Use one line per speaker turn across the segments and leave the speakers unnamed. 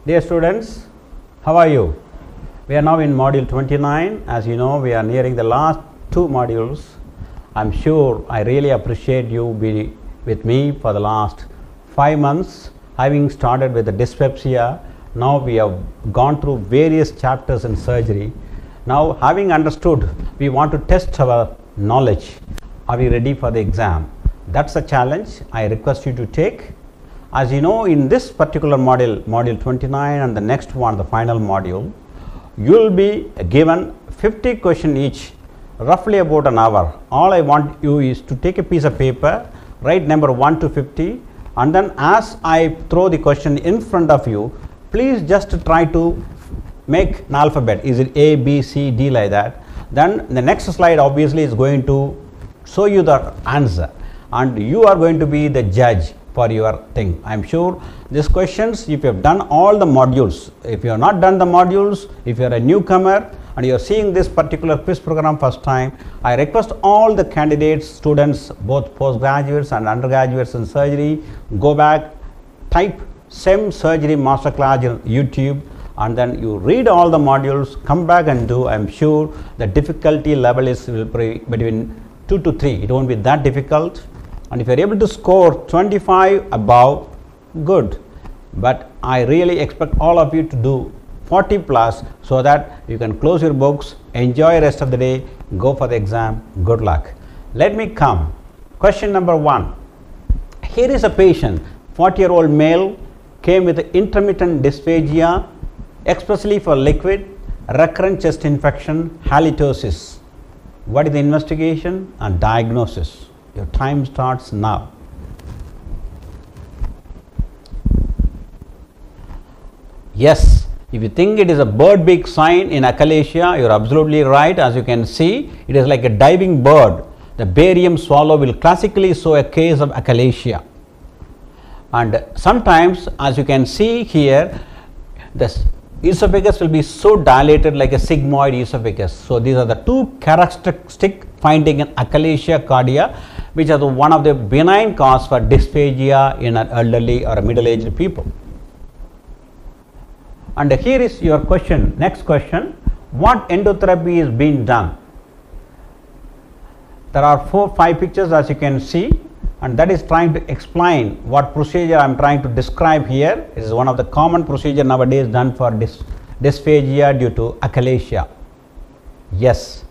Dear students, how are you? We are now in module 29. As you know, we are nearing the last two modules. I'm sure I really appreciate you be with me for the last 5 months. Having started with the dyspepsia, now we have gone through various chapters in surgery. Now, having understood, we want to test our knowledge. Are we ready for the exam? That's a challenge I request you to take. As you know, in this particular module, module 29 and the next one, the final module, you will be given 50 questions each, roughly about an hour. All I want you is to take a piece of paper, write number 1 to 50, and then as I throw the question in front of you, please just try to make an alphabet. Is it A, B, C, D, like that? Then the next slide obviously is going to show you the answer, and you are going to be the judge for your thing. I am sure these questions, if you have done all the modules, if you have not done the modules, if you are a newcomer and you are seeing this particular quiz program first time, I request all the candidates, students, both postgraduates and undergraduates in surgery, go back, type SEM surgery masterclass in YouTube, and then you read all the modules, come back and do. I am sure the difficulty level is between 2 to 3. It won't be that difficult. And if you are able to score 25 above, good. But I really expect all of you to do 40 plus so that you can close your books, enjoy the rest of the day, go for the exam. Good luck. Let me come. Question number 1. Here is a patient, 40-year-old male, came with intermittent dysphagia, especially for liquid, recurrent chest infection, halitosis. What is the investigation and diagnosis? Your time starts now. Yes, if you think it is a bird beak sign in achalasia, you are absolutely right. As you can see, it is like a diving bird. The barium swallow will classically show a case of achalasia. And sometimes, as you can see here, the esophagus will be so dilated like a sigmoid esophagus. So, these are the two characteristic finding in achalasia cardia, which are one of the benign cause for dysphagia in an elderly or a middle-aged people. And here is your question, next question, what endotherapy is being done? There are 4-5 pictures as you can see, and that is trying to explain what procedure I am trying to describe here. It is one of the common procedure nowadays done for dysphagia due to achalasia. Yes,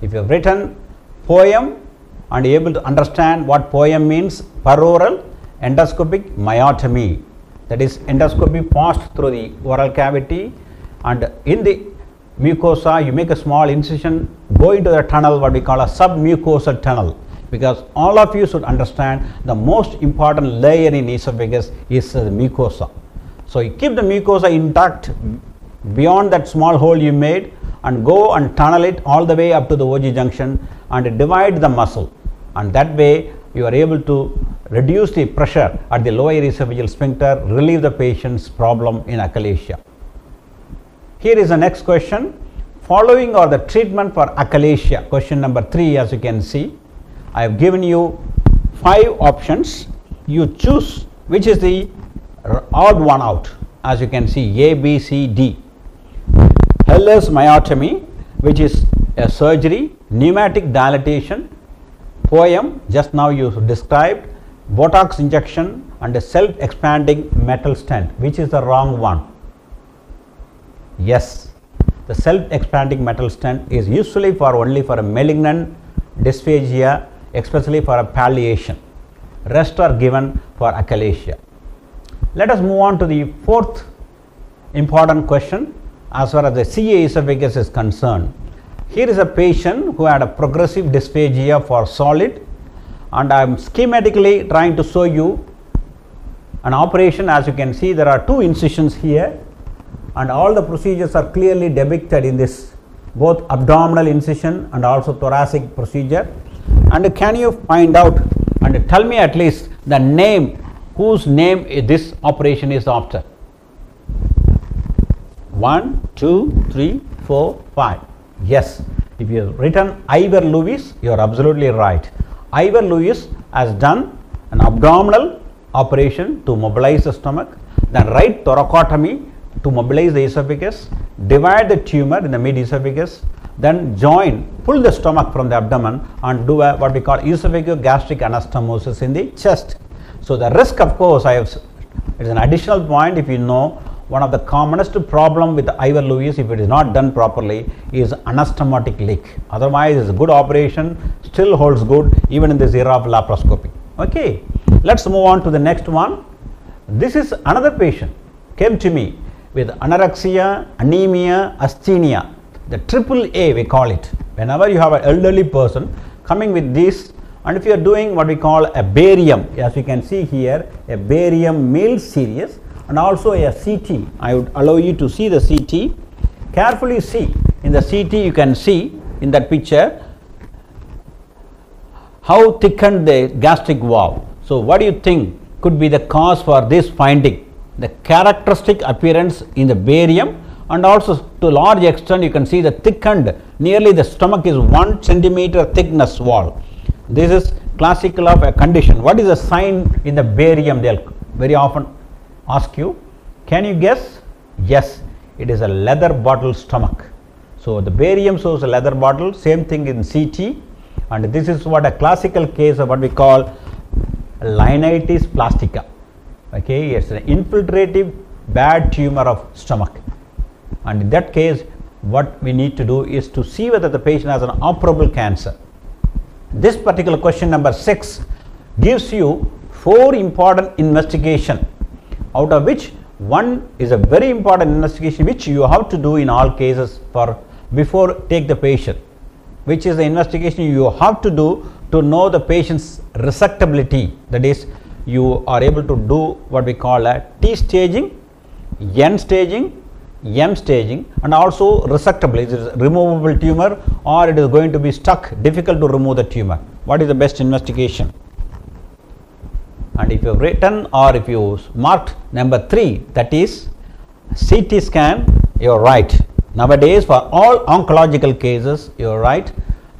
if you have written poem and able to understand what poem means, peroral endoscopic myotomy, that is endoscopy passed through the oral cavity, and in the mucosa you make a small incision, go into the tunnel, what we call a submucosal tunnel, because all of you should understand the most important layer in esophagus is the mucosa. So, you keep the mucosa intact beyond that small hole you made and go and tunnel it all the way up to the OG junction and divide the muscle, and that way you are able to reduce the pressure at the lower esophageal sphincter, relieve the patient's problem in achalasia. Here is the next question. Following are the treatment for achalasia. Question number 3, as you can see, I have given you 5 options. You choose which is the odd one out. As you can see, A, B, C, D. Heller's myotomy, which is a surgery, pneumatic dilatation, poem, just now you described, Botox injection, and a self-expanding metal stent. Which is the wrong one? Yes, the self-expanding metal stent is usually for only for a malignant dysphagia, especially for a palliation. Rest are given for achalasia. Let us move on to the 4th important question as far as the CA esophagus is concerned. Here is a patient who had a progressive dysphagia for solid, and I am schematically trying to show you an operation. As you can see, there are 2 incisions here, and all the procedures are clearly depicted in this, both abdominal incision and also thoracic procedure. And can you find out and tell me at least the name, whose name this operation is after? 1, 2, 3, 4, 5. Yes, if you have written Ivor Lewis, you are absolutely right. Ivor Lewis has done an abdominal operation to mobilize the stomach, then right thoracotomy to mobilize the esophagus, divide the tumor in the mid esophagus, then pull the stomach from the abdomen and do what we call esophagogastric anastomosis in the chest. So the risk, of course, it is an additional point. If you know, one of the commonest problem with the Ivor Lewis, if it is not done properly, is anastomotic leak. Otherwise, it's a good operation, still holds good even in this era of laparoscopy. Okay, let's move on to the next one. This is another patient came to me with anorexia, anemia, asthenia, the triple A we call it. Whenever you have an elderly person coming with this, and if you are doing what we call a barium, as you can see here, a barium Mills series, and also a CT. I would allow you to see the CT. Carefully see. In the CT you can see in that picture how thickened the gastric valve. So what do you think could be the cause for this finding? The characteristic appearance in the barium, and also to a large extent you can see the thickened, nearly the stomach is 1 centimeter thickness wall. This is classical of a condition. What is the sign in the barium? They will very often ask you. Can you guess? Yes, it is a leather bottle stomach. So the barium shows a leather bottle, same thing in CT, and this is what a classical case of what we call Linitis plastica. Okay, it's an infiltrative bad tumor of stomach, and in that case what we need to do is to see whether the patient has an operable cancer. This particular question number 6 gives you 4 important investigation, out of which one is a very important investigation which you have to do in all cases before take the patient, which is the investigation you have to do to know the patient's resectability. That is, you are able to do what we call a T staging, N staging, M staging, and also resectable. It is a removable tumor or it is going to be stuck, difficult to remove the tumor. What is the best investigation? And if you have written or if you marked number 3, that is CT scan, you are right. Nowadays for all oncological cases, you are right.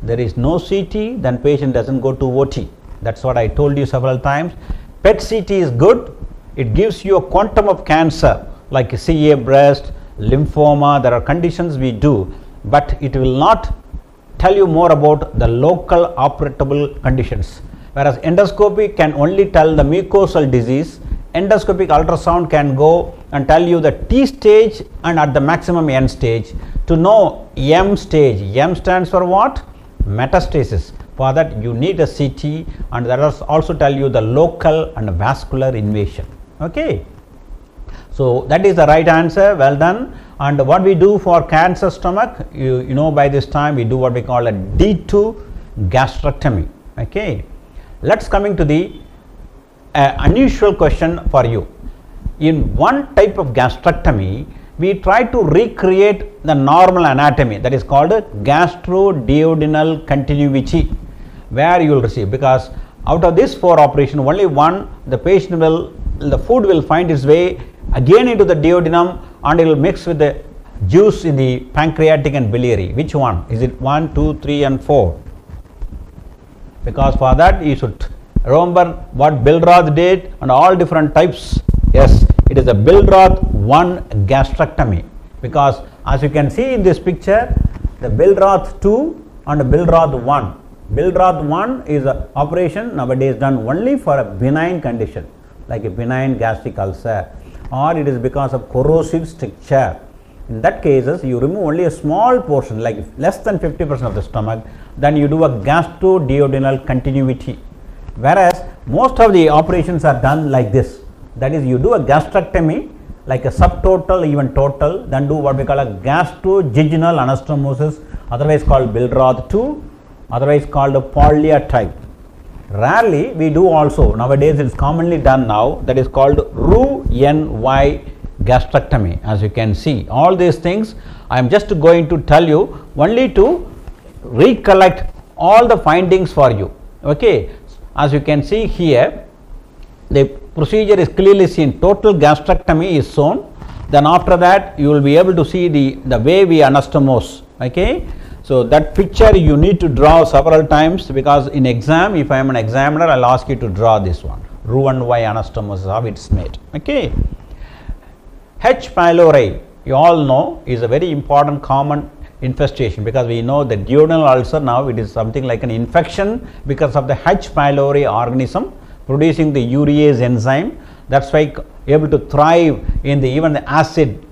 There is no CT, then patient doesn't go to OT. That's what I told you several times. PET CT is good. It gives you a quantum of cancer like CA breast, lymphoma. There are conditions we do, but it will not tell you more about the local operable conditions. Whereas endoscopy can only tell the mucosal disease. Endoscopic ultrasound can go and tell you the T stage and at the maximum N stage. To know M stage, M stands for what? Metastasis. For that you need a CT, and that also tell you the local and vascular invasion. Okay. So that is the right answer. Well done. And what we do for cancer stomach, you know by this time we do what we call a D2 gastrectomy. Okay. Let's coming to the unusual question for you. In one type of gastrectomy, we try to recreate the normal anatomy, that is called gastroduodenal continuity, where you will receive, because out of this 4 operation, only one, the food will find its way again into the duodenum and it will mix with the juice in the pancreatic and biliary. Which one? Is it 1, 2, 3 and 4? Because for that you should remember what Billroth did and all different types. Yes, it is a Billroth 1 gastrectomy, because as you can see in this picture, the Billroth 2 and Billroth 1. Billroth 1 is an operation nowadays done only for a benign condition like a benign gastric ulcer, or it is because of corrosive stricture. In that cases you remove only a small portion, like less than 50% of the stomach, then you do a gastroduodenal continuity. Whereas most of the operations are done like this, that is, you do a gastrectomy like a subtotal, even total, then do what we call a gastrojejunal anastomosis, otherwise called Billroth 2, otherwise called a Polya type. Rarely we do also, nowadays it is commonly done now, that is called Roux-en-Y gastrectomy. As you can see, all these things I am just going to tell you only to recollect all the findings for you. Okay. As you can see here, the procedure is clearly seen. Total gastrectomy is shown. Then after that you will be able to see the way we anastomose. Okay. So that picture you need to draw several times, because in exam, if I am an examiner, I will ask you to draw this one, Roux-en-Y anastomosis, how it is made. Okay. H. pylori, you all know, is a very important common infestation, because we know that duodenal ulcer now it is something like an infection because of the H. pylori organism producing the urease enzyme. That's why able to thrive in the even the acid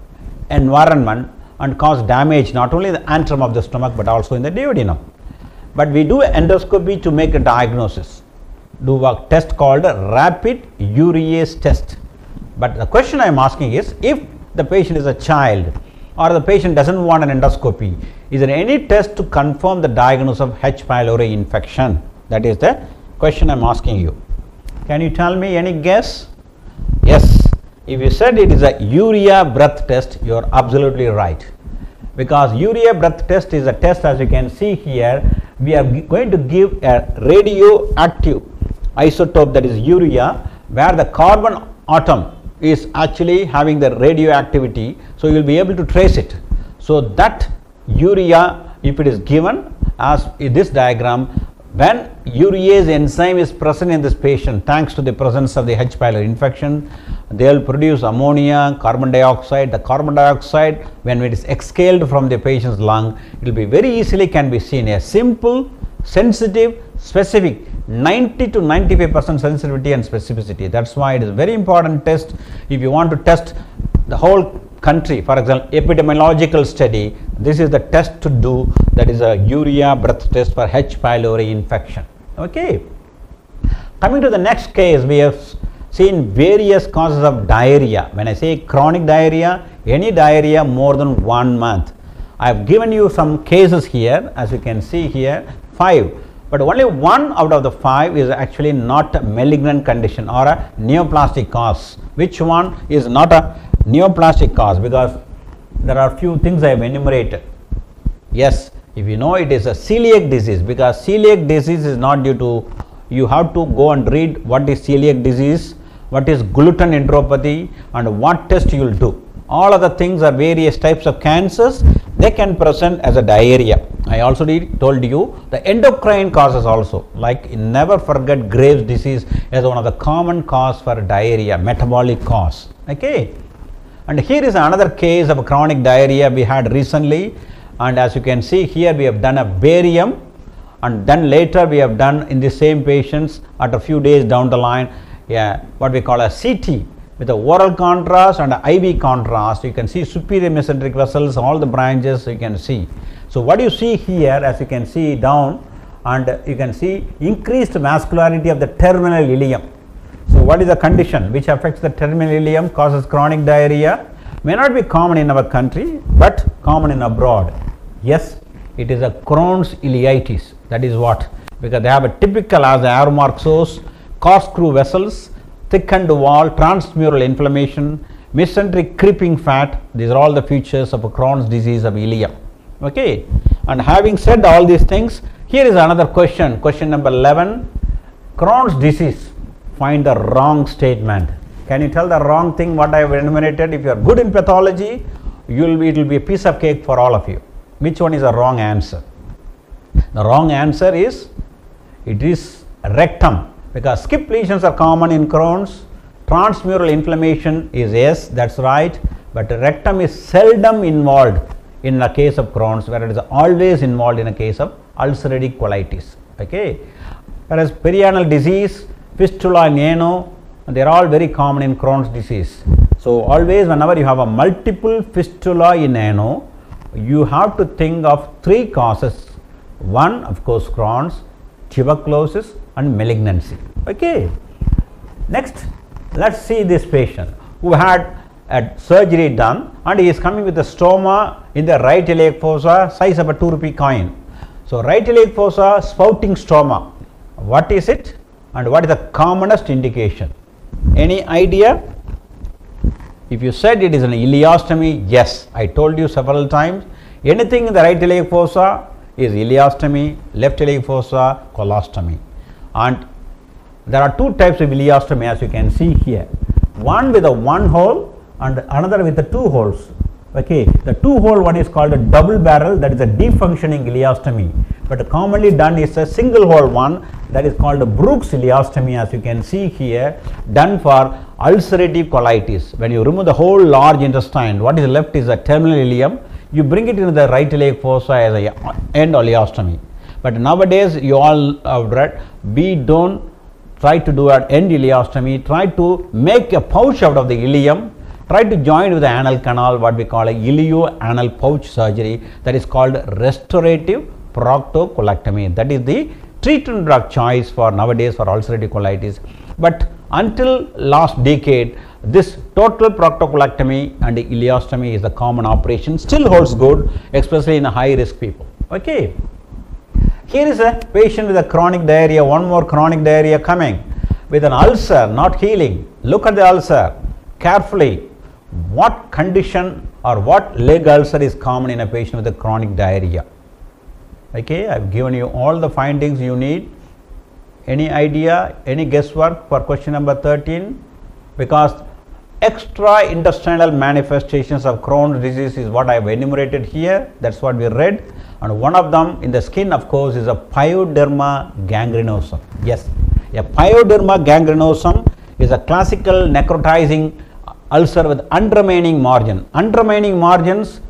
environment and cause damage not only in the antrum of the stomach but also in the duodenum. But we do endoscopy to make a diagnosis, do a test called a rapid urease test. But the question I am asking is, if the patient is a child or the patient doesn't want an endoscopy, is there any test to confirm the diagnosis of H. pylori infection? That is the question I am asking you. Can you tell me any guess? Yes, if you said it is a urea breath test, you are absolutely right, because urea breath test is a test, as you can see here, we are going to give a radioactive isotope, that is urea, where the carbon atom is actually having the radioactivity, so you will be able to trace it. So that urea, if it is given as in this diagram, when urease enzyme is present in this patient, thanks to the presence of the H. pylori infection, they will produce ammonia, carbon dioxide. The carbon dioxide, when it is exhaled from the patient's lung, it will be very easily can be seen. A simple, sensitive, specific 90 to 95% sensitivity and specificity. That's why it is a very important test. If you want to test the whole country, for example, epidemiological study, this is the test to do, that is a urea breath test for H. pylori infection. Okay. Coming to the next case, we have seen various causes of diarrhea. When I say chronic diarrhea, any diarrhea more than 1 month. I have given you some cases here, as you can see here, 5, but only 1 out of the 5 is actually not a malignant condition or a neoplastic cause. Which one is not a neoplastic cause? Because there are few things I have enumerated. Yes, if you know it is a celiac disease, because celiac disease is not due to, you have to go and read what is celiac disease, what is gluten enteropathy, and what test you will do. All other things are various types of cancers, they can present as a diarrhea. I also told you the endocrine causes also, like never forget Graves' disease as one of the common cause for diarrhea, metabolic cause. Okay. And here is another case of chronic diarrhea we had recently, and as you can see here, we have done a barium, and then later we have done in the same patients at a few days down the line, what we call a CT with a oral contrast and a IV contrast. You can see superior mesenteric vessels, all the branches you can see. So what you see here, as you can see down, and you can see increased vascularity of the terminal ileum. So what is the condition which affects the terminal ileum, causes chronic diarrhea? May not be common in our country, but common in abroad. Yes, it is a Crohn's ileitis. That is what, because they have a typical, as the arrow mark shows, corkscrew vessels, thickened wall, transmural inflammation, mesenteric creeping fat. These are all the features of a Crohn's disease of ileum. Okay. And having said all these things, here is another question, question number 11. Crohn's disease, find the wrong statement. Can you tell the wrong thing what I have enumerated? If you are good in pathology, it will be a piece of cake for all of you. Which one is the wrong answer? The wrong answer is, it is rectum, because skip lesions are common in Crohn's. Transmural inflammation is yes, that's right, but rectum is seldom involved in a case of Crohn's, where it is always involved in a case of ulcerative colitis. Okay. Whereas perianal disease, fistula and ano, they are all very common in Crohn's disease. So always whenever you have a multiple fistula in ano, you have to think of 3 causes. One, of course, Crohn's, tuberculosis and malignancy. Okay. Next, let's see this patient who had a surgery done, and he is coming with a stoma in the right iliac fossa, size of a 2 rupee coin. So right iliac fossa, spouting stoma. What is it, and what is the commonest indication? Any idea? If you said it is an ileostomy, yes, I told you several times, anything in the right iliac fossa is ileostomy, left iliac fossa colostomy. And there are 2 types of ileostomy, as you can see here. One with a 1 hole and another with the 2 holes. Okay, the 2 hole one is called a double barrel, that is a defunctioning ileostomy. but commonly done is a single hole one, that is called a Brooks ileostomy, as you can see here, done for ulcerative colitis. When you remove the whole large intestine, what is left is a terminal ileum. You bring it into the right iliac fossa as a end ileostomy. But nowadays you all have read, we don't try to do an end ileostomy, try to make a pouch out of the ileum, try to join with the anal canal, what we call a ileo-anal pouch surgery, that is called restorative proctocolectomy. That is the treatment drug choice for nowadays for ulcerative colitis. But until last decade, this total proctocolectomy and ileostomy is the common operation, still holds good, especially in high risk people. Okay. Here is a patient with a chronic diarrhea, one more chronic diarrhea coming with an ulcer not healing. Look at the ulcer carefully. What condition or what leg ulcer is common in a patient with a chronic diarrhea? Okay, I have given you all the findings you need. Any idea, any guesswork for question number 13? Because extra intestinal manifestations of Crohn's disease is what I have enumerated here. That's what we read. And one of them in the skin, of course, is a pyoderma gangrenosum. Yes, a pyoderma gangrenosum is a classical necrotizing ulcer with unremaining margin. Unremaining margins,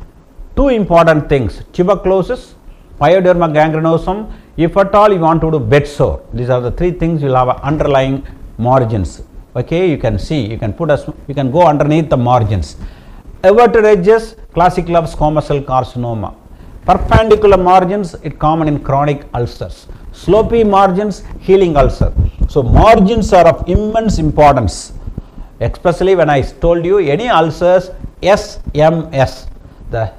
two important things: tuberculosis, pyoderma gangrenosum. If at all you want to do bed sore, these are the three things. You'll have underlying margins. Okay, you can see, you can put a, you can go underneath the margins. Everted edges, classical of squamous cell carcinoma. Perpendicular margins, it common in chronic ulcers. Slopy margins, healing ulcer. So margins are of immense importance, especially when I told you any ulcers, SMS, the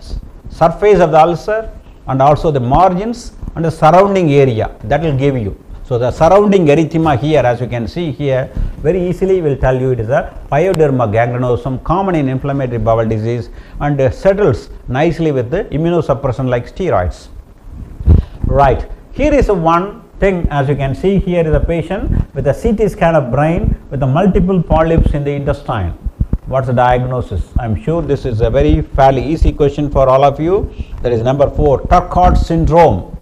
surface of the ulcer and also the margins and the surrounding area, that will give you. So the surrounding erythema here, as you can see here, very easily will tell you it is a pyoderma gangrenosum, common in inflammatory bowel disease, and settles nicely with the immunosuppression like steroids. Right, here is one thing, as you can see here is a patient with a CT scan of brain with the multiple polyps in the intestine. What's the diagnosis? I am sure this is a very fairly easy question for all of you. That is number 4, Turcot syndrome.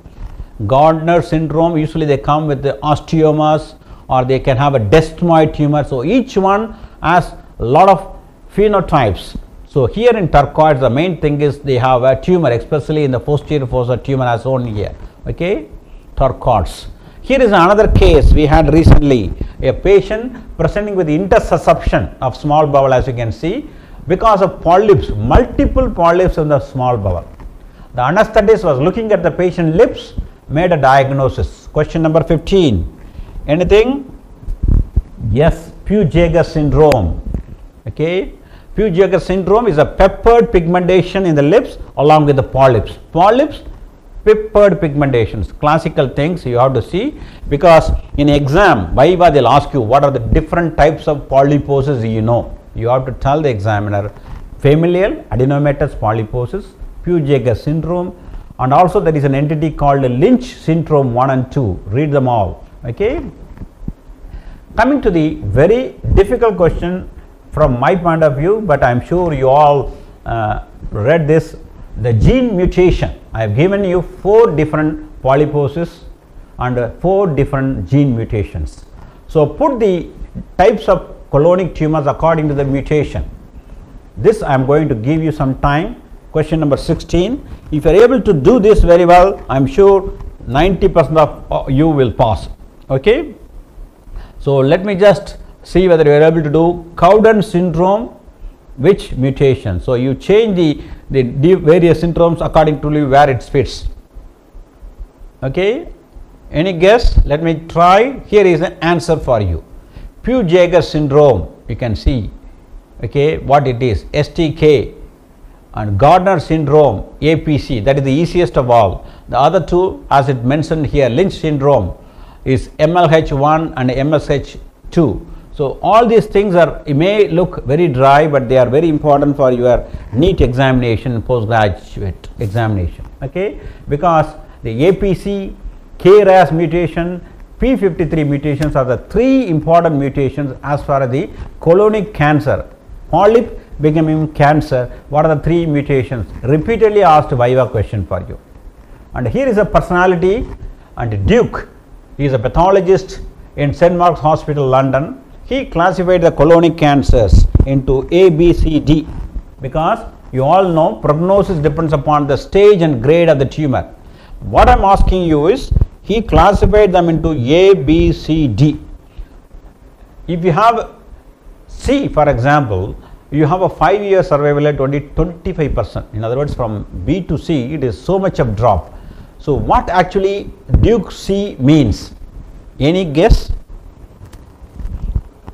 Gardner syndrome, usually they come with the osteomas or they can have a desmoid tumor. So each one has a lot of phenotypes. So here in Turcots, the main thing is they have a tumor, especially in the posterior fossa tumor as shown here. Okay, Turcots. Here is another case we had recently, a patient presenting with intersusception of small bowel, as you can see, because of polyps, multiple polyps in the small bowel. The anesthetist was looking at the patient lips, made a diagnosis. Question number 15. Anything? Yes, Pew-Jeghers syndrome. Okay, Pew-Jeghers syndrome is a peppered pigmentation in the lips along with the polyps. Polyps, peppered pigmentations, classical things you have to see, because in exam, Viva, they'll ask you what are the different types of polyposis you know. You have to tell the examiner familial adenomatous polyposis, Pew-Jeghers syndrome, and also there is an entity called Lynch syndrome 1 and 2. Read them all. Okay. Coming to the very difficult question from my point of view, but I am sure you all read this, the gene mutation. I have given you 4 different polyposis and 4 different gene mutations. So put the types of colonic tumors according to the mutation. This I am going to give you some time. Question number 16. If you are able to do this very well, I am sure 90% of you will pass. Okay. So let me just see whether you are able to do Cowden syndrome, which mutation. So you change the various syndromes according to where it fits. Okay. Any guess? Let me try. Here is an answer for you. Pew-Jeghers syndrome, you can see. Okay, what it is, STK. And Gardner syndrome, APC, that is the easiest of all. The other two, as it mentioned here, Lynch syndrome is MLH1 and MSH2. So all these things are, it may look very dry, but they are very important for your NEET examination, postgraduate examination. Okay, because the APC, KRAS mutation, P53 mutations are the 3 important mutations as far as the colonic cancer, polyp becoming cancer. What are the 3 mutations? Repeatedly asked Viva question for you. And here is a personality, and Duke, he is a pathologist in St. Mark's Hospital, London. He classified the colonic cancers into A, B, C, D, because you all know prognosis depends upon the stage and grade of the tumor. What I am asking you is, he classified them into A, B, C, D. If you have C, for example, you have a 5-year survival rate only 25%. In other words, from B to C, it is so much of drop. So what actually Duke C means? Any guess?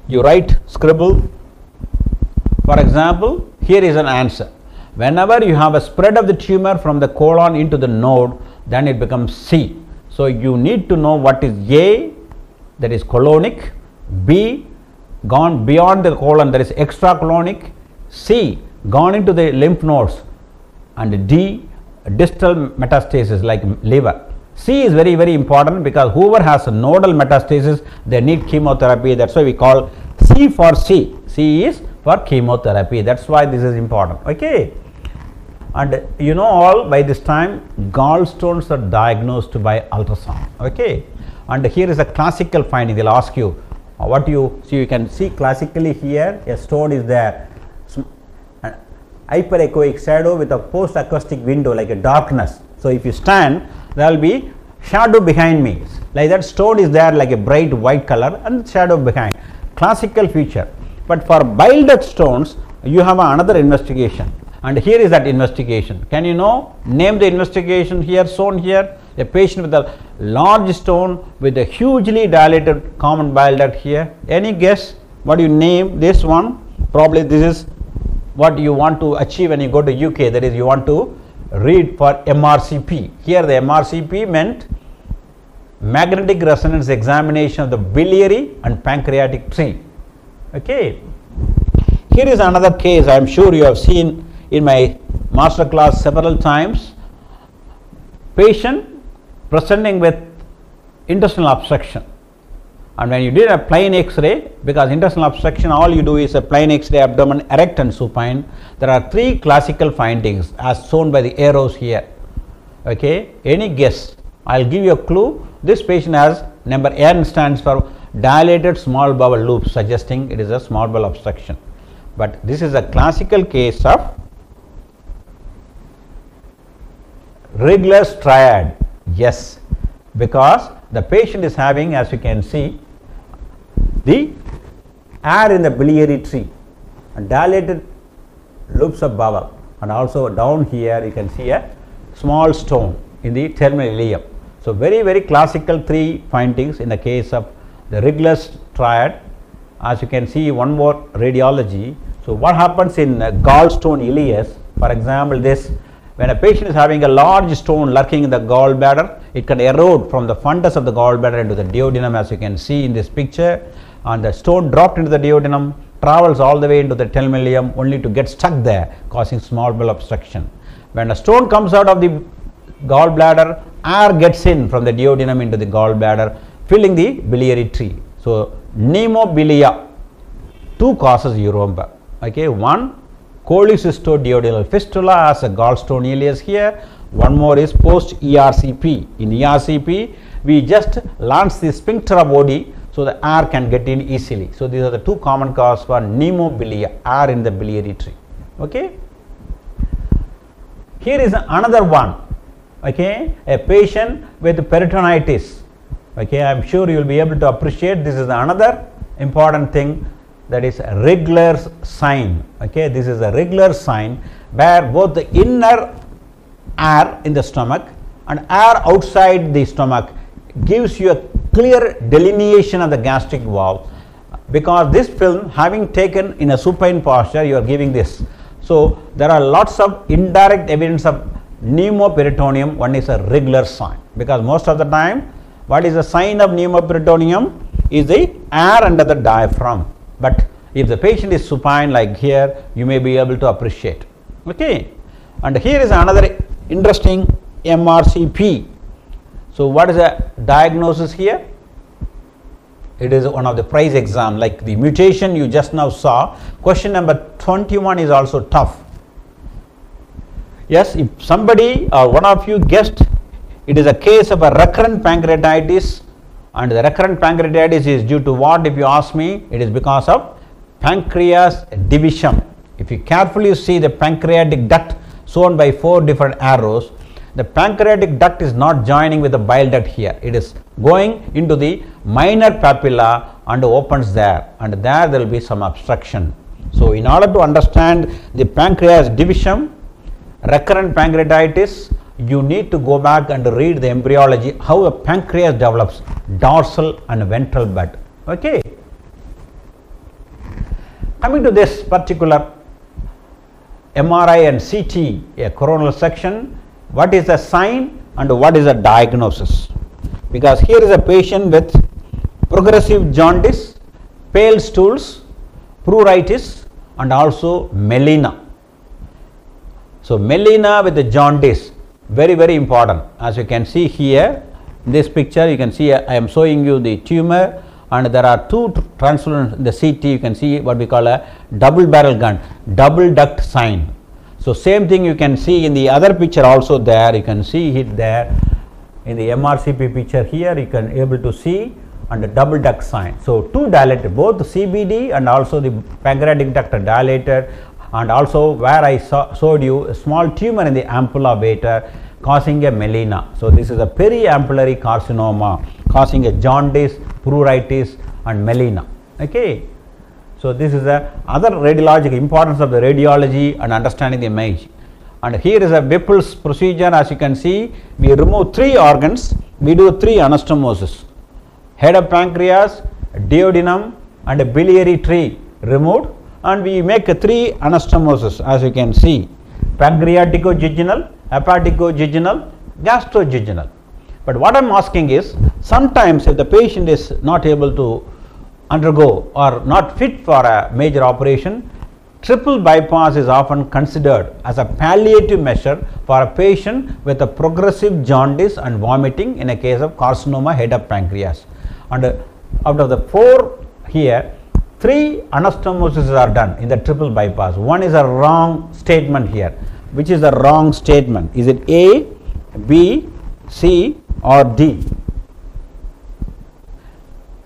You write, scribble. For example, here is an answer. Whenever you have a spread of the tumor from the colon into the node, then it becomes C. So you need to know what is A, that is colonic, B, gone beyond the colon, that is extracolonic, C, gone into the lymph nodes, and D, distal metastasis like liver. C is very, very important, because whoever has a nodal metastasis, they need chemotherapy. That's why we call C for C. C is for chemotherapy. That's why this is important. Okay. And you know all, by this time gallstones are diagnosed by ultrasound. Okay. And here is a classical finding. They'll ask you what you see. You can see classically here a stone is there, hyperechoic shadow with a post acoustic window like a darkness. So if you stand, there will be shadow behind me, like that stone is there like a bright white color and shadow behind, classical feature. But for bile duct stones, you have another investigation, and here is that investigation. Can you name the investigation here shown here? A patient with a large stone with a hugely dilated common bile duct here. Any guess what you name this one? Probably this is what you want to achieve when you go to UK, that is you want to read for MRCP. Here the MRCP meant magnetic resonance examination of the biliary and pancreatic tree. Okay. Here is another case I am sure you have seen in my master class several times. Patient presenting with intestinal obstruction, and when you did a plain X-ray, because intestinal obstruction all you do is a plain X-ray, abdomen erect and supine, there are 3 classical findings as shown by the arrows here. Okay. Any guess? I will give you a clue. This patient has number N stands for dilated small bowel loop, suggesting it is a small bowel obstruction. But this is a classical case of Rigler's triad. Yes, because the patient is having, as you can see, the air in the biliary tree and dilated loops of bowel, and also down here you can see a small stone in the terminal ileum. So very, very classical 3 findings in the case of the Rigler's triad. As you can see, one more radiology. So what happens in gallstone ileus, for example, this, when a patient is having a large stone lurking in the gallbladder, it can erode from the fundus of the gallbladder into the duodenum, as you can see in this picture, and the stone dropped into the duodenum, travels all the way into the terminal ileum only to get stuck there, causing small bowel obstruction. When a stone comes out of the gallbladder, air gets in from the duodenum into the gallbladder, filling the biliary tree. So pneumobilia, 2 causes you remember. Okay, one, cholecystoduodenal fistula as a gallstone ileus here. One more is post ERCP. In ERCP, we just launch the sphincter of OD so the air can get in easily. So these are the 2 common causes for pneumobilia, air in the biliary tree. Okay. Here is another one. Okay, a patient with peritonitis. Okay, I am sure you will be able to appreciate this is another important thing, that is Rigler's sign. Okay, this is a Rigler's sign where both the inner air in the stomach and air outside the stomach gives you a clear delineation of the gastric valve, because this film having taken in a supine posture, you are giving this. So there are lots of indirect evidence of pneumoperitoneum. One is a Rigler's sign, because most of the time what is the sign of pneumoperitoneum is the air under the diaphragm. But if the patient is supine like here, you may be able to appreciate. Okay. And here is another interesting MRCP. So what is the diagnosis here? It is one of the prize exam, like the mutation you just now saw. Question number 21 is also tough. Yes, if somebody or one of you guessed it is a case of a recurrent pancreatitis, and the recurrent pancreatitis is due to what, if you ask me? It is because of pancreas division. If you carefully see the pancreatic duct shown by 4 different arrows, the pancreatic duct is not joining with the bile duct here. It is going into the minor papilla and opens there, and there will be some obstruction. So, in order to understand the pancreas division, recurrent pancreatitis, you need to go back and read the embryology, how a pancreas develops, dorsal and ventral bud. Okay. Coming to this particular MRI and CT, a coronal section, what is the sign and what is the diagnosis? Because here is a patient with progressive jaundice, pale stools, pruritus and also melena. So, melena with the jaundice, very, very important. As you can see here in this picture, you can see I am showing you the tumor, and there are 2 translucent in the CT. You can see what we call a double barrel gun, double duct sign. So, same thing you can see in the other picture also there, you can see it there in the MRCP picture here, you can able to see, and the double duct sign. So, 2 dilated, both the CBD and also the pancreatic duct are dilated, and also where I showed you a small tumor in the ampulla beta causing a melena. So, this is a periampullary carcinoma causing a jaundice, pruritus and melena. Okay. So, this is the other radiologic importance of the radiology and understanding the image. And here is a Whipple's procedure. As you can see, we remove 3 organs, we do 3 anastomosis, head of pancreas, duodenum and a biliary tree removed, and we make 3 anastomosis, as you can see, pancreatico-jejunal, hepatico-jejunal, gastro-jejunal. But what I am asking is, sometimes if the patient is not able to undergo or not fit for a major operation, triple bypass is often considered as a palliative measure for a patient with a progressive jaundice and vomiting in a case of carcinoma head of pancreas. And out of the 4 here, 3 anastomoses are done in the triple bypass. One is a wrong statement here. Which is the wrong statement? Is it A, B, C or D?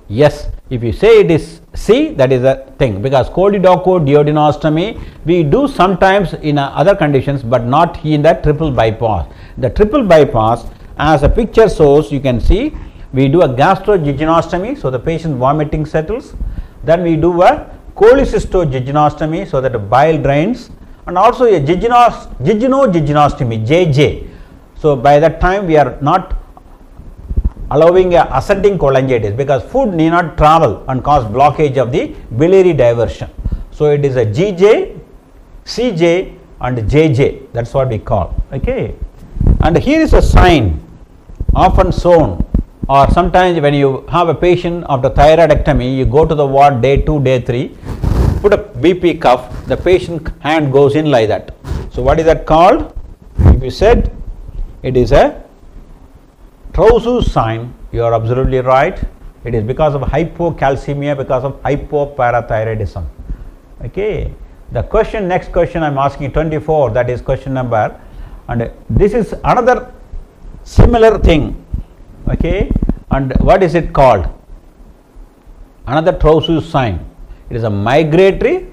Yes, if you say it is C, that is a thing, because choledochoduodenostomy we do sometimes in other conditions, but not in the triple bypass. The triple bypass, as a picture shows, you can see we do a gastrojejunostomy, so the patient vomiting settles. Then we do a cholecystojejunostomy, so that the bile drains, and also a jejunojejunectomy, JJ. So, by that time we are not allowing a ascending cholangitis, because food need not travel and cause blockage of the biliary diversion. So, it is a GJ, CJ and JJ, that is what we call. Okay. And here is a sign often shown, or sometimes when you have a patient after thyroidectomy, you go to the ward day 2, day 3, put a BP cuff, the patient hand goes in like that. So, what is that called? If you said it is a Trousseau's sign, you are absolutely right. It is because of hypocalcemia, because of hypoparathyroidism. Okay. The question, next question I am asking 24, that is question number, and this is another similar thing. Okay. And what is it called? Another Trousseau's sign. It is a migratory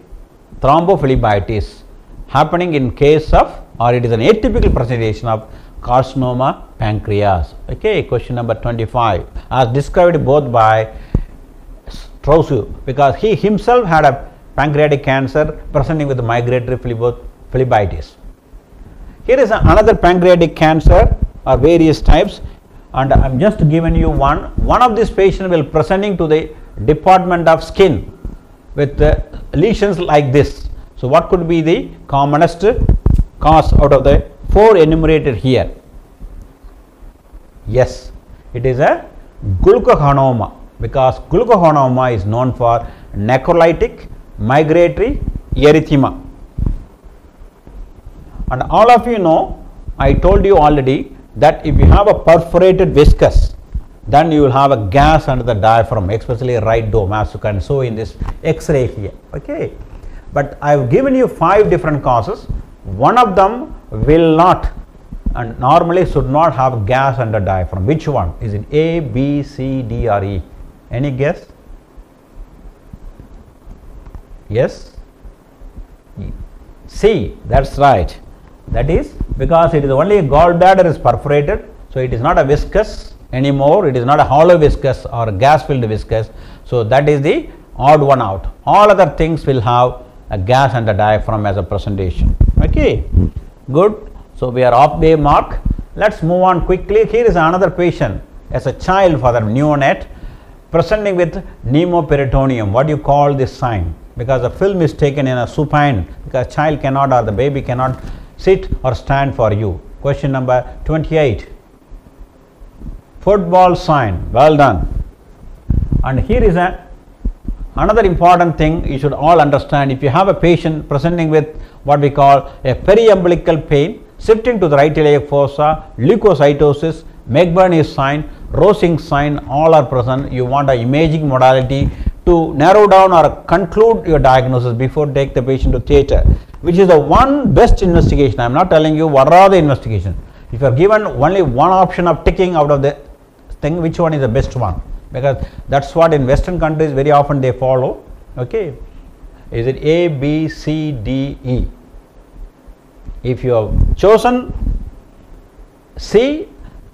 thrombophlebitis happening in case of, or it is an atypical presentation of carcinoma pancreas. Okay, question number 25, as described both by Trousseau, because he himself had a pancreatic cancer presenting with migratory phlebitis. Here is another pancreatic cancer or various types, and I am just giving you one of these patients will presenting to the department of skin with lesions like this. So, what could be the commonest cause out of the 4 enumerated here? Yes, it is a glucogonoma, because glucogonoma is known for necrolytic migratory erythema. And all of you know, I told you already that if you have a perforated viscus, then you will have a gas under the diaphragm, especially right dome, as you can show in this X-ray here. Okay. But I have given you 5 different causes. One of them will not and normally should not have gas under diaphragm. Which one? Is it A, B, C, D or E? Any guess? Yes? C, that's right. That is because it is only a gallbladder is perforated, so it is not a viscous anymore, it is not a hollow viscous or a gas filled viscous, so that is the odd one out. All other things will have a gas under diaphragm as a presentation. Okay, good. So we are off day mark. Let's move on quickly. Here is another patient as a child for the neonate presenting with pneumoperitoneum. What do you call this sign? Because the film is taken in a supine, because child cannot or the baby cannot sit or stand for you. Question number 28. Football sign. Well done. And here is another important thing you should all understand. If you have a patient presenting with what we call a periumbilical pain, shifting to the right iliac fossa, leukocytosis, McBurney sign, Rosing sign, all are present, you want an imaging modality to narrow down or conclude your diagnosis before take the patient to theatre, which is the one best investigation. I am not telling you what are the investigation. If you are given only one option of ticking out of the thing, which one is the best one? Because that's what in Western countries very often they follow. Okay, is it A, B, C, D, E? If you have chosen C,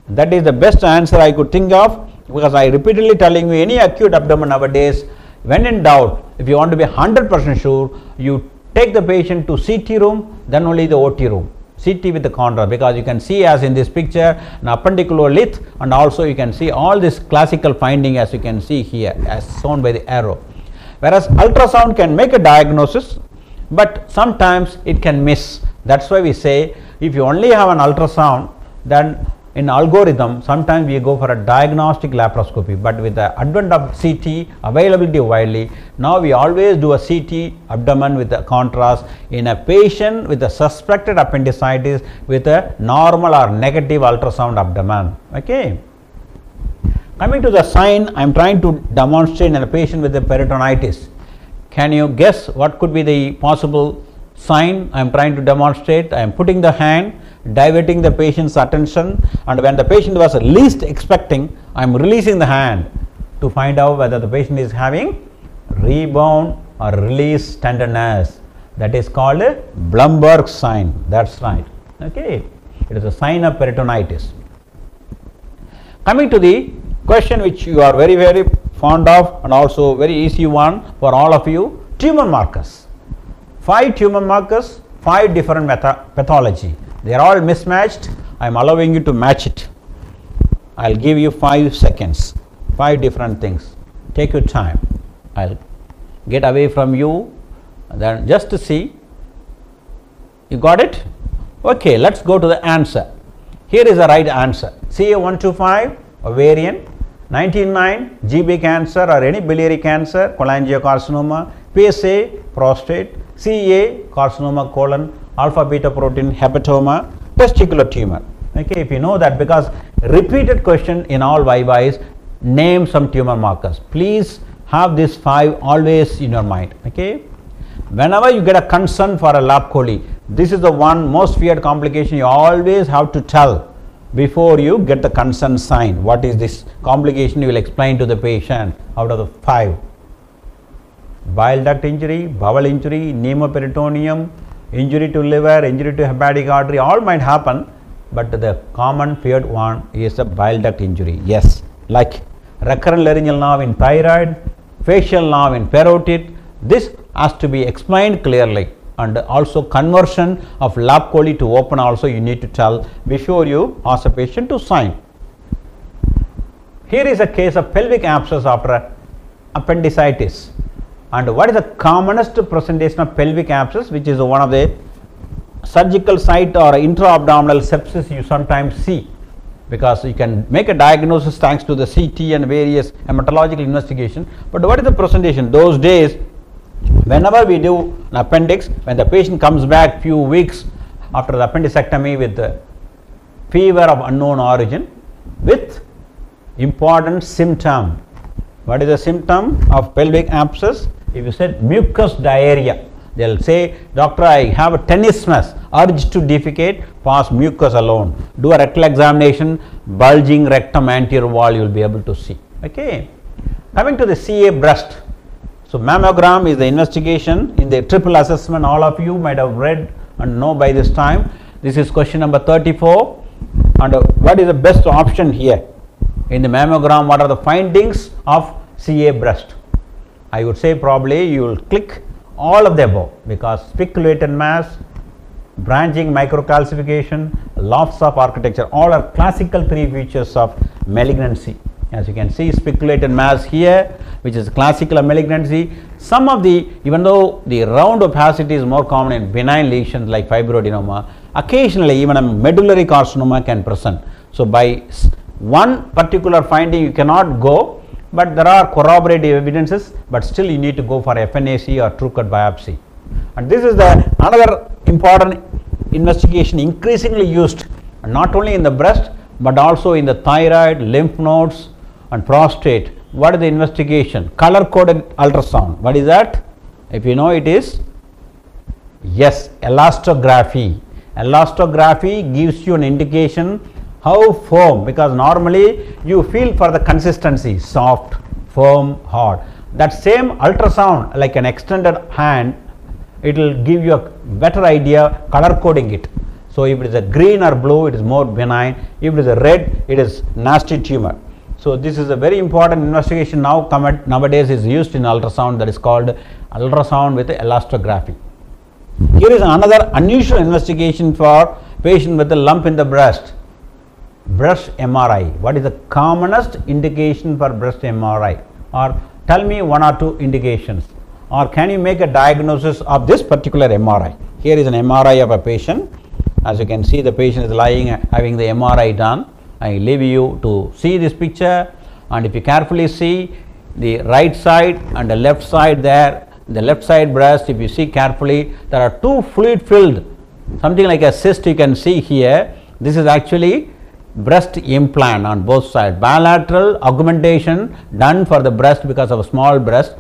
that is the best answer I could think of, because I repeatedly telling you any acute abdomen nowadays, when in doubt, if you want to be 100% sure, you take the patient to CT room, then only the OT room. CT with the contrast, because you can see as in this picture an appendiculolith, and also you can see all this classical finding as you can see here as shown by the arrow. Whereas ultrasound can make a diagnosis, but sometimes it can miss. That's why we say if you only have an ultrasound, then in algorithm sometimes we go for a diagnostic laparoscopy, but with the advent of CT availability widely, now we always do a CT abdomen with a contrast in a patient with a suspected appendicitis with a normal or negative ultrasound abdomen. Okay. Coming to the sign, I am trying to demonstrate in a patient with a peritonitis. Can you guess what could be the possible sign I am trying to demonstrate? I am putting the hand, diverting the patient's attention, and when the patient was least expecting, I am releasing the hand to find out whether the patient is having rebound or release tenderness. That is called a Blumberg sign. That's right. Okay, it is a sign of peritonitis. Coming to the question which you are very, very fond of and also very easy one for all of you, tumor markers. 5 tumor markers, 5 different pathology. They are all mismatched. I am allowing you to match it. I will give you 5 seconds, 5 different things. Take your time. I will get away from you, then just to see. You got it? Okay, let us go to the answer. Here is the right answer. CA125 ovarian, 99 GB cancer or any biliary cancer, cholangiocarcinoma, PSA prostate, CA carcinoma colon, alpha beta protein hepatoma, testicular tumor. Okay, if you know that, because repeated question in all viva is name some tumor markers. Please have these 5 always in your mind. Okay, whenever you get a concern for a lap chole, this is the one most feared complication you always have to tell before you get the concern sign. What is this complication? You will explain to the patient out of the 5. Bile duct injury, bowel injury, pneumoperitoneum, injury to liver, injury to hepatic artery, all might happen, but the common feared one is a bile duct injury. Yes, like recurrent laryngeal nerve in thyroid, facial nerve in parotid. This has to be explained clearly, and also conversion of lap chole to open also you need to tell before you ask a patient to sign. Here is a case of pelvic abscess after appendicitis. And what is the commonest presentation of pelvic abscess, which is one of the surgical site or intra-abdominal sepsis you sometimes see, because you can make a diagnosis thanks to the CT and various hematological investigation. But what is the presentation? Those days, whenever we do an appendix, when the patient comes back few weeks after the appendicectomy with fever of unknown origin with important symptom. What is the symptom of pelvic abscess? If you said mucus diarrhea, They'll say, doctor, I have a tenesmus, urge to defecate, pass mucus alone. Do a rectal examination, bulging rectum anterior wall, you will be able to see. Okay. Coming to the CA breast. So mammogram is the investigation in the triple assessment. All of you might have read and know by this time. This is question number 34. And what is the best option here? In the mammogram, what are the findings of CA breast? I would say probably you will click all of the above, because spiculated mass, branching microcalcification, lofts of architecture, all are classical three features of malignancy. As you can see, spiculated mass here, which is classical malignancy. Some of the, even though the round opacity is more common in benign lesions like fibroadenoma, occasionally even a medullary carcinoma can present. So by one particular finding you cannot go, but there are corroborative evidences, but still you need to go for FNAC or true cut biopsy. And this is the another important investigation increasingly used, not only in the breast but also in the thyroid, lymph nodes and prostate. What is the investigation? Color coded ultrasound. What is that? If you know, it is, yes, elastography. Elastography gives you an indication how firm, because normally you feel for the consistency, soft, firm, hard. That same ultrasound, like an extended hand, it will give you a better idea color coding it. So if it is a green or blue, it is more benign. If it is a red, it is nasty tumor. So this is a very important investigation now nowadays is used in ultrasound, that is called ultrasound with elastography. Here is another unusual investigation for patient with a lump in the breast. Breast MRI. What is the commonest indication for breast MRI? Or tell me one or two indications. Or can you make a diagnosis of this particular MRI? Here is an MRI of a patient. As you can see, the patient is lying having the MRI done. I leave you to see this picture, and if you carefully see the right side and the left side there, the left side breast, if you see carefully, there are two fluid filled, something like a cyst you can see here. This is actually breast implant on both sides, bilateral augmentation done for the breast because of a small breast,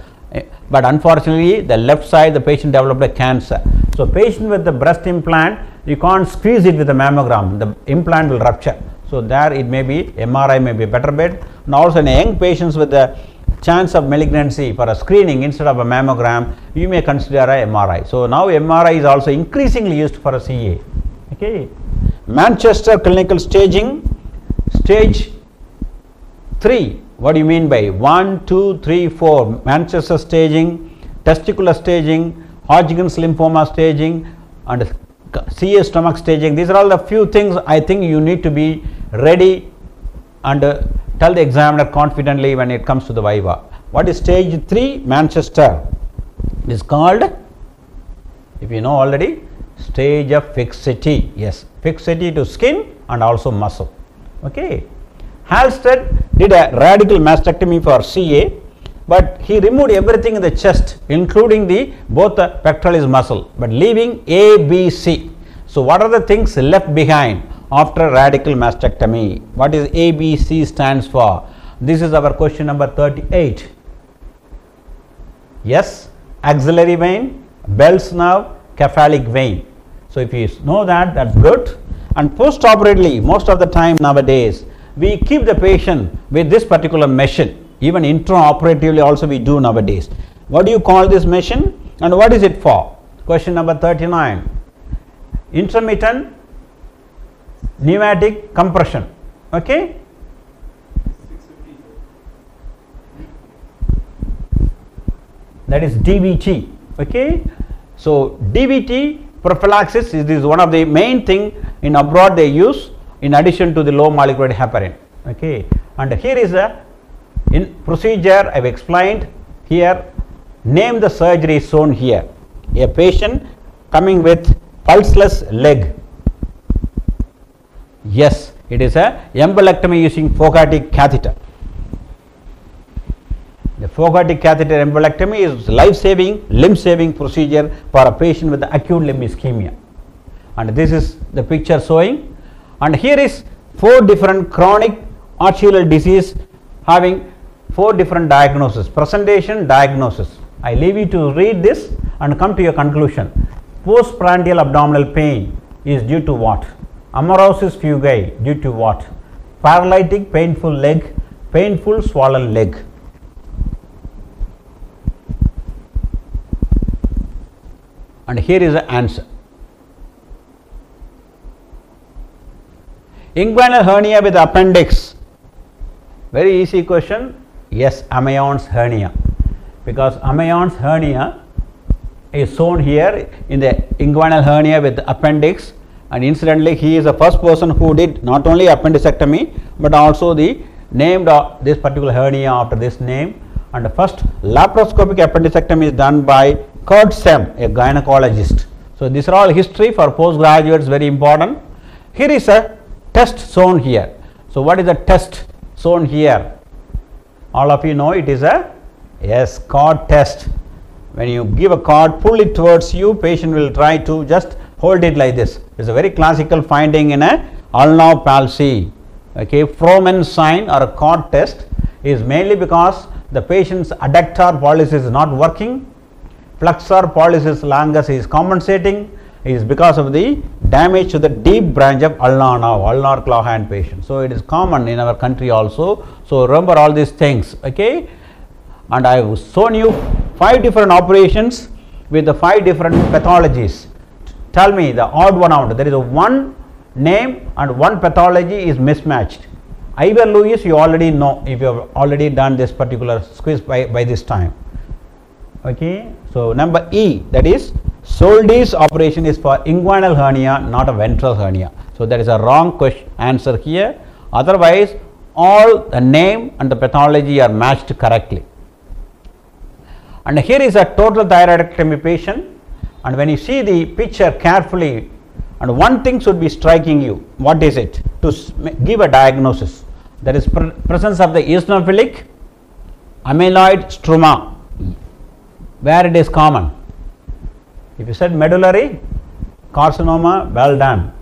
but unfortunately the left side the patient developed a cancer. So patient with the breast implant, you can't squeeze it with a mammogram, the implant will rupture. So there it may be, MRI may be a better bet. And also in young patients with the chance of malignancy, for a screening instead of a mammogram, you may consider a MRI. So now MRI is also increasingly used for a CA. Okay. Manchester clinical staging, stage 3. What do you mean by 1, 2, 3, 4? Manchester staging, testicular staging, Hodgkin's lymphoma staging, and CA stomach staging. These are all the few things I think you need to be ready and tell the examiner confidently when it comes to the viva. What is stage 3? Manchester. It is called, if you know already, stage of fixity. Yes, fixity to skin and also muscle. Okay. Halsted did a radical mastectomy for CA, but he removed everything in the chest, including the both the pectoralis muscle, but leaving ABC. So what are the things left behind after radical mastectomy? What is ABC stands for? This is our question number 38. Yes, axillary vein, Bell's nerve, cephalic vein. So if you know that, that's good. And post-operatively, most of the time nowadays, we keep the patient with this particular machine. Even intraoperatively also we do nowadays. What do you call this machine and what is it for? Question number 39. Intermittent pneumatic compression. Okay. That is DVT. Okay. So DVT prophylaxis is one of the main thing in abroad they use in addition to the low molecular weight heparin. Okay. And here is a in procedure I have explained here. Name the surgery shown here. A patient coming with pulseless leg. Yes, it is a embolectomy using Fogarty catheter. The Fogarty catheter embolectomy is life-saving, limb-saving procedure for a patient with acute limb ischemia. And this is the picture showing. And here is 4 different chronic arterial disease having 4 different diagnoses. Presentation, diagnosis. I leave you to read this and come to your conclusion. Postprandial abdominal pain is due to what? Amaurosis fugae due to what? Paralytic painful leg, painful swollen leg. And here is the answer. Inguinal hernia with appendix. Very easy question. Yes, Amazon's hernia, because Amazon's hernia is shown here in the inguinal hernia with appendix, and incidentally he is the first person who did not only appendicectomy but also the named this particular hernia after this name, and the first laparoscopic appendicectomy is done by Kurt Sem, a gynecologist. So these are all history for postgraduates, very important. Here is a test shown here. So what is the test shown here? All of you know it is a cord test. When you give a cord, pull it towards you, patient will try to just hold it like this. It is a very classical finding in a ulnar palsy. Okay, Frohman's sign or a cord test is mainly because the patient's adductor pollicis is not working, flexor pollicis longus is compensating, is because of the damage to the deep branch of ulnar nerve, ulnar claw hand patient. So it is common in our country also. So remember all these things, okay? And I have shown you 5 different operations with the 5 different pathologies. Tell me the odd one out. There is a one name and one pathology is mismatched. Ivor Lewis you already know if you have already done this particular quiz by this time. Okay, so number E, that is Soldi's operation is for inguinal hernia, not a ventral hernia. So that is a wrong question answer here. Otherwise, all the name and the pathology are matched correctly. And here is a total thyroidectomy patient, and when you see the picture carefully, and one thing should be striking you. What is it? To give a diagnosis. There is presence of the eosinophilic amyloid stroma. Where it is common? If you said medullary carcinoma, well done.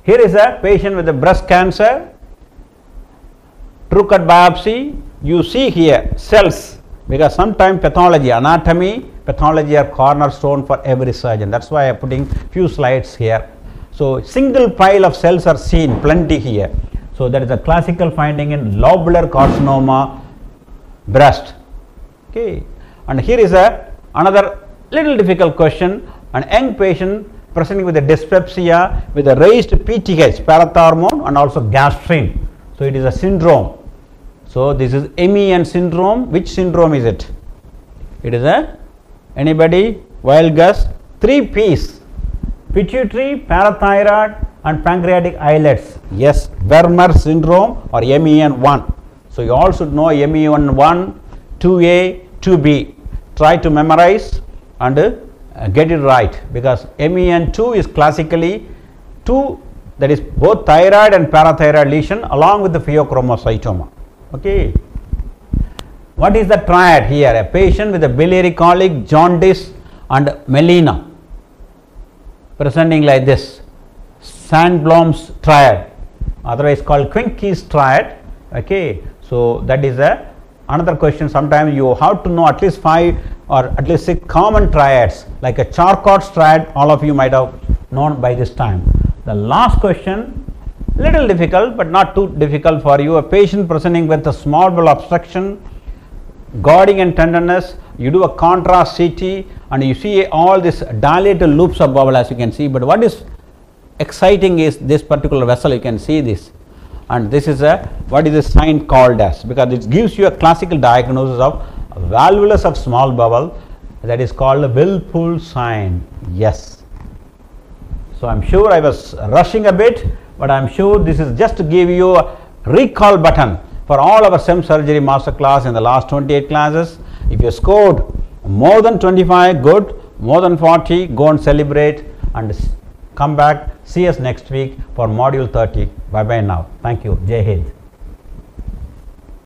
Here is a patient with a breast cancer, true cut biopsy. You see here cells, because sometimes pathology, anatomy, pathology are cornerstone for every surgeon. That's why I am putting few slides here. So single pile of cells are seen plenty here. So that is a classical finding in lobular carcinoma breast. Okay, and here is another little difficult question. An young patient presenting with a dyspepsia with a raised PTH, parathormone, and also gastrin. So it is a syndrome. So this is MEN syndrome. Which syndrome is it? It is a, anybody, wild guess? 3 P's: pituitary, parathyroid, and pancreatic islets. Yes, Vermeer syndrome or MEN1. So you all should know MEN1, 2A, 2B. Try to memorize and get it right, because MEN2 is classically 2, that is both thyroid and parathyroid lesion along with the pheochromocytoma. Okay. What is the triad here? A patient with a biliary colic, jaundice and melena presenting like this. Sandblom's triad, otherwise called Quincke's triad. Okay. So that is another question. Sometimes you have to know at least 5 or at least 6 common triads, like a Charcot's triad, all of you might have known by this time. The last question, little difficult but not too difficult for you. A patient presenting with a small bowel obstruction, gouging and tenderness, you do a contrast CT and you see all this dilated loops of bowel, as you can see. But what is exciting is this particular vessel, you can see this, and this is what is this sign called as, because it gives you a classical diagnosis of valvulus of small bowel, that is called a Whirlpool sign. Yes. So I am sure I was rushing a bit, but I am sure this is just to give you a recall button for all our SEM surgery master class in the last 28 classes. If you scored more than 25, good. More than 40, go and celebrate and come back. See us next week for module 30. Bye bye now. Thank you. Jai Hind.